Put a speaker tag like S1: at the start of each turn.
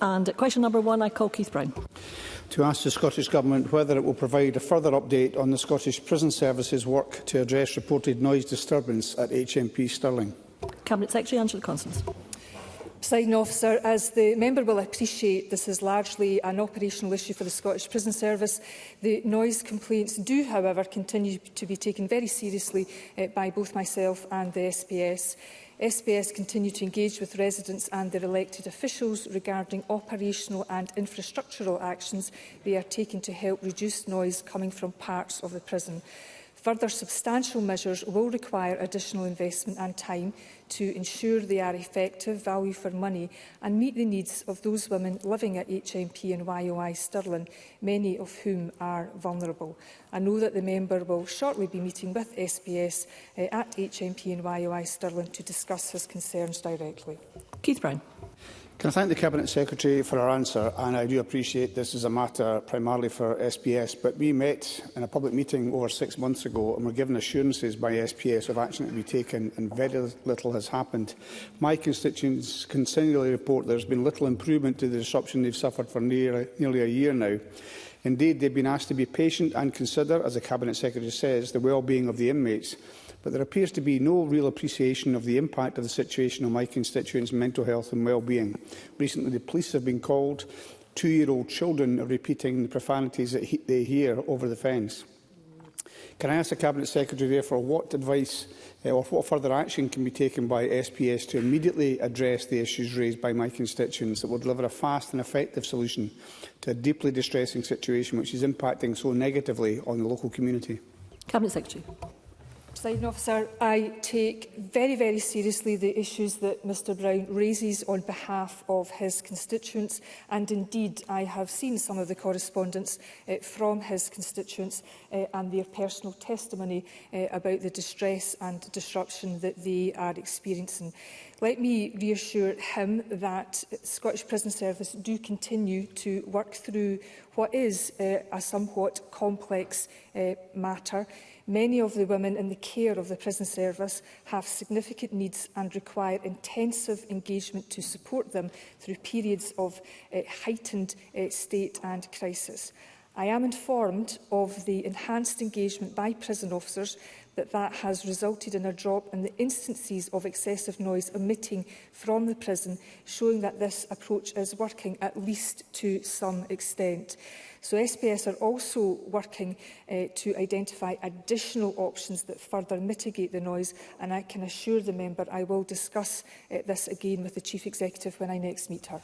S1: And question number 1, I call Keith Brown.
S2: To ask the Scottish Government whether it will provide a further update on the Scottish Prison Service's work to address reported noise disturbance at HMP Stirling.
S1: Cabinet Secretary Angela Constance.
S3: Presiding Officer, as the member will appreciate, this is largely an operational issue for the Scottish Prison Service. The noise complaints do, however, continue to be taken very seriously by both myself and the SPS. SPS continue to engage with residents and their elected officials regarding operational and infrastructural actions they are taking to help reduce noise coming from parts of the prison. Further substantial measures will require additional investment and time to ensure they are effective, value for money and meet the needs of those women living at HMP and YOI Stirling, many of whom are vulnerable. I know that the member will shortly be meeting with SPS at HMP and YOI Stirling to discuss his concerns directly.
S1: Keith Brown.
S2: Can I thank the Cabinet Secretary for her answer, and I do appreciate this is a matter primarily for SPS, but we met in a public meeting over 6 months ago and were given assurances by SPS of action to be taken, and very little has happened. My constituents continually report there has been little improvement to the disruption they have suffered for nearly a year now. Indeed, they have been asked to be patient and consider, as the Cabinet Secretary says, the well-being of the inmates. But there appears to be no real appreciation of the impact of the situation on my constituents' mental health and well-being. Recently, the police have been called. 2-year-old children are repeating the profanities that they hear over the fence. Can I ask the Cabinet Secretary, therefore, what advice or what further action can be taken by SPS to immediately address the issues raised by my constituents that will deliver a fast and effective solution to a deeply distressing situation which is impacting so negatively on the local community?
S1: Cabinet Secretary.
S3: Presiding Officer, I take very, very seriously the issues that Mr Brown raises on behalf of his constituents, and indeed I have seen some of the correspondence from his constituents and their personal testimony about the distress and disruption that they are experiencing. Let me reassure him that Scottish Prison Service do continue to work through what is a somewhat complex matter. Many of the women in the care of the prison service have significant needs and require intensive engagement to support them through periods of heightened state and crisis. I am informed of the enhanced engagement by prison officers that has resulted in a drop in the instances of excessive noise emitting from the prison, showing that this approach is working at least to some extent. So SPS are also working to identify additional options that further mitigate the noise, and I can assure the member I will discuss this again with the Chief Executive when I next meet her.